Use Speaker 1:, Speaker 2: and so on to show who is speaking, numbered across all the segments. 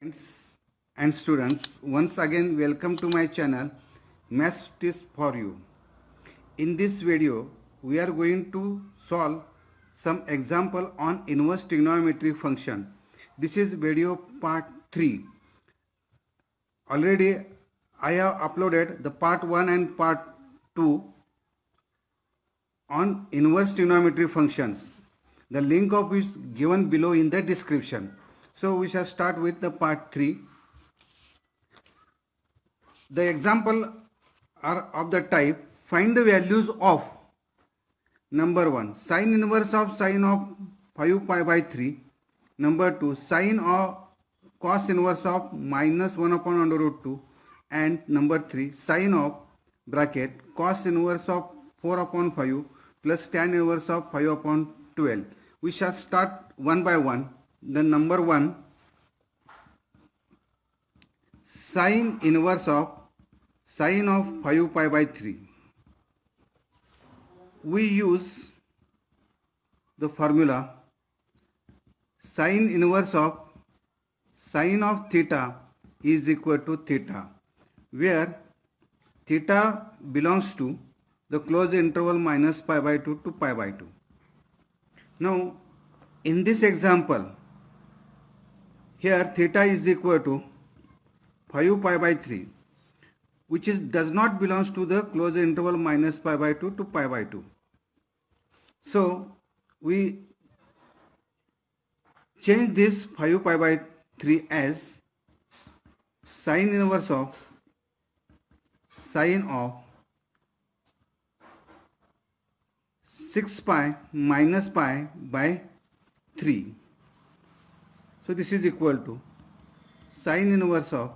Speaker 1: Friends and students, once again welcome to my channel Maths Tips for You. In this video, we are going to solve some example on inverse trigonometric function. This is video part 3. Already I have uploaded the part 1 and part 2 on inverse trigonometric functions. The link of is given below in the description. So we shall start with the part 3. The example are of the type, find the values of number 1 sine inverse of sine of 5 pi by 3, number 2 sine of cos inverse of minus 1 upon under root 2, and number 3 sine of bracket cos inverse of 4 upon 5 plus tan inverse of 5 upon 12. We shall start one by one. The number 1 sine inverse of sine of 5 pi by 3. We use the formula sine inverse of sine of theta is equal to theta, where theta belongs to the closed interval minus pi by 2 to pi by 2. Now in this example, here theta is equal to 5 pi by 3, which does not belongs to the closed interval minus pi by 2 to pi by 2. So we change this 5 pi by 3 as sine inverse of sine of 6 pi minus pi by 3. So this is equal to sine inverse of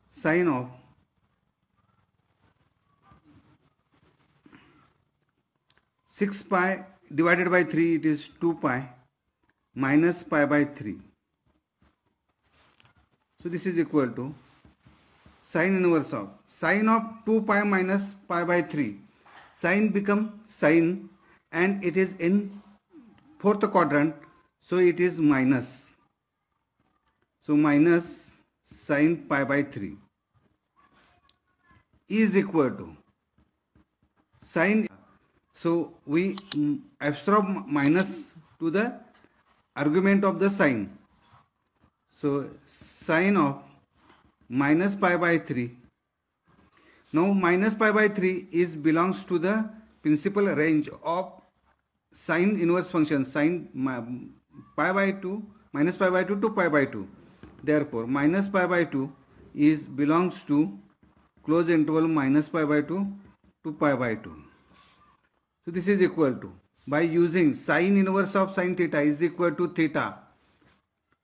Speaker 1: sine of 6 pi divided by 3, it is 2 pi minus pi by 3. So this is equal to sine inverse of sine of 2 pi minus pi by 3. Sine become sine and it is in fourth quadrant, so it is minus. So minus sine pi by 3 is equal to sine. So we absorb minus to the argument of the sine. So sine of minus pi by 3. Now minus pi by 3 is belongs to the principal range of sine inverse function, sine pi by 2 minus pi by 2 to pi by 2. Therefore minus pi by 2 is belongs to closed interval minus pi by 2 to pi by 2. So this is equal to, by using sine inverse of sine theta is equal to theta.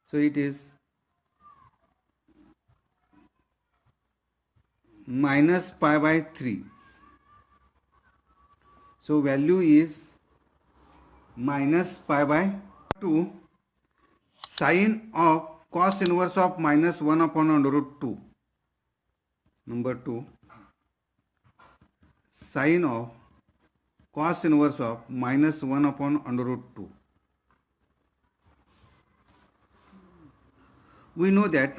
Speaker 1: So it is minus pi by 3. So value is minus pi by 2 sine of cos inverse of minus 1 upon under root 2. Number 2 sine of cos inverse of minus 1 upon under root 2. We know that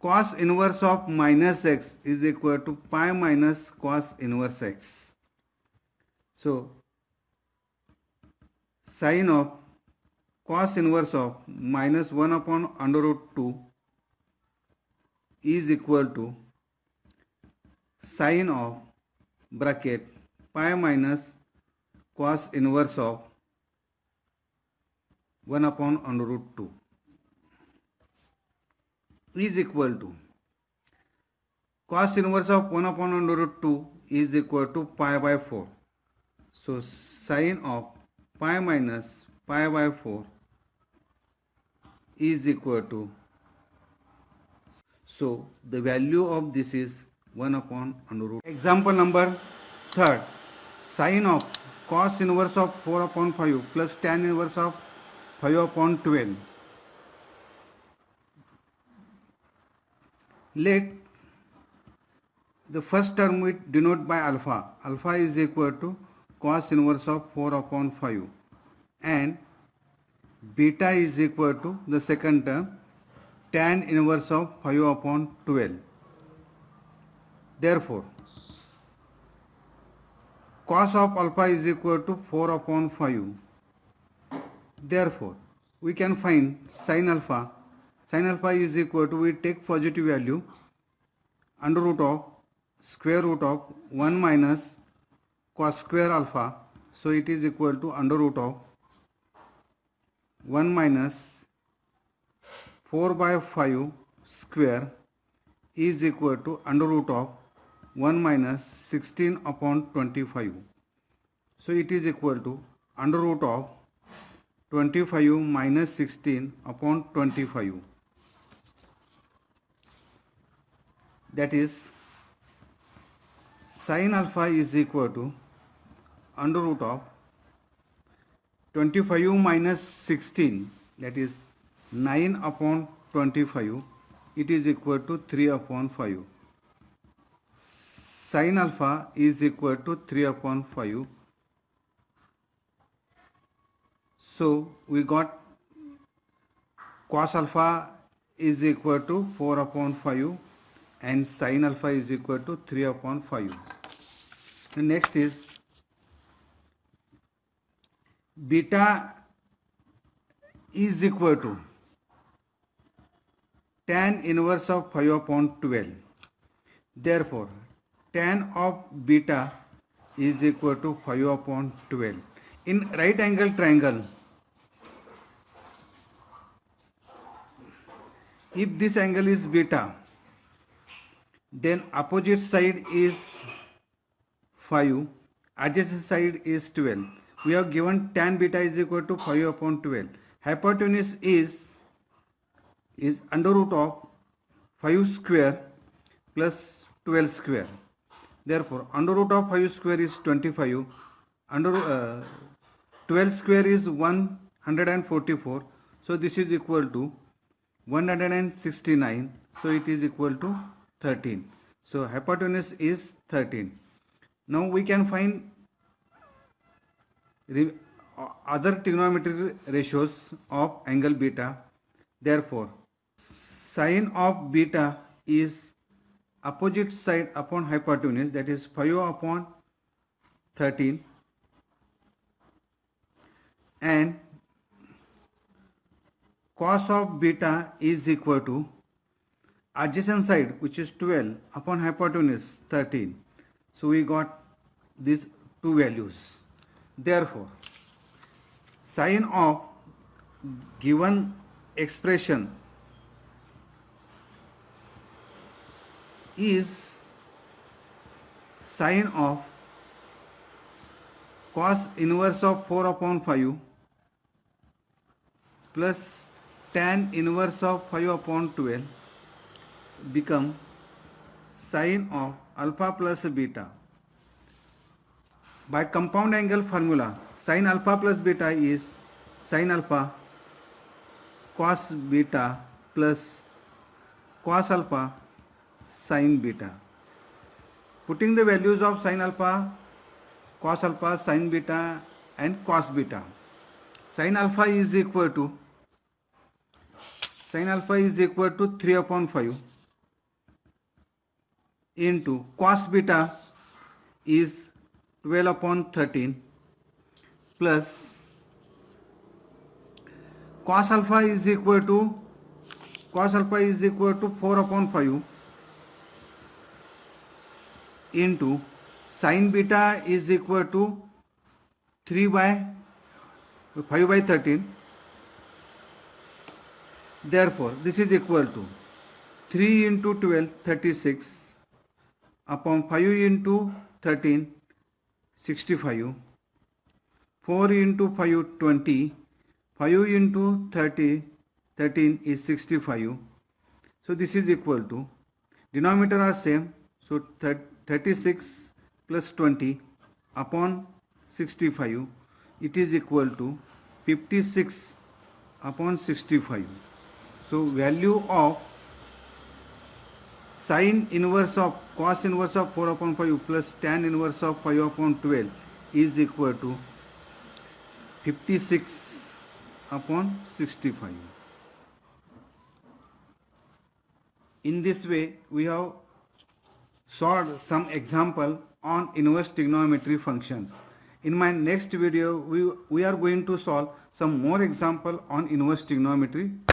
Speaker 1: cos inverse of minus x is equal to pi minus cos inverse x. So sine of cos inverse of minus 1 upon under root 2 is equal to sine of bracket pi minus cos inverse of 1 upon under root 2 is equal to cos inverse of 1 upon under root 2 is equal to pi by 4. So sine of pi minus pi by 4 is equal to, so the value of this is 1 upon under root. Example number 3, sine of cos inverse of 4 upon 5 plus tan inverse of 5 upon 12. Let the first term we denote by alpha. Alpha is equal to cos inverse of 4 upon 5, and beta is equal to the second term tan inverse of 5 upon 12. Therefore, cos of alpha is equal to 4 upon 5. Therefore, we can find sin alpha. Sin alpha is equal to, we take positive value, under root of square root of 1 minus cos square alpha. So it is equal to under root of 1 minus 4 by 5 square is equal to under root of 1 minus 16 upon 25. So it is equal to under root of 25 minus 16 upon 25. That is, sin alpha is equal to under root of 25 minus 16, that is 9 upon 25, it is equal to 3 upon 5. Sin alpha is equal to 3 upon 5. So we got cos alpha is equal to 4 upon 5 and sin alpha is equal to 3 upon 5. The next is beta is equal to tan inverse of 5 upon 12. Therefore, tan of beta is equal to 5 upon 12. In right angle triangle, if this angle is beta, then opposite side is 5, adjacent side is 12. We have given tan beta is equal to 5 upon 12. Hypotenuse is under root of 5 square plus 12 square. Therefore, under root of 5 square is 25. Under 12 square is 144. So this is equal to 169. So it is equal to 13. So hypotenuse is 13. Now we can find other trigonometric ratios of angle beta. Therefore, sin of beta is opposite side upon hypotenuse, that is 5 upon 13, and cos of beta is equal to adjacent side, which is 12, upon hypotenuse 13. So we got these two values. Therefore, sin of given expression is sin of cos inverse of 4 upon 5 plus tan inverse of 5 upon 12 become sin of alpha plus beta. By compound angle formula, sin alpha plus beta is sin alpha cos beta plus cos alpha sin beta. Putting the values of sin alpha, cos alpha, sin beta and cos beta. Sin alpha is equal to 3 upon 5 into cos beta is 12 upon 13 plus cos alpha is equal to 4 upon 5 into sin beta is equal to 5 by 13. Therefore, this is equal to 3 into 12, 36 upon 5 into 13, 65, 4 into 5, 20, 5 into 30, 13 is 65. So this is equal to, denominator are same, so 36 plus 20 upon 65, it is equal to 56 upon 65. So value of sin inverse of cos inverse of 4 upon 5 plus tan inverse of 5 upon 12 is equal to 56 upon 65. In this way, we have solved some example on inverse trigonometry functions. In my next video, we are going to solve some more example on inverse trigonometry.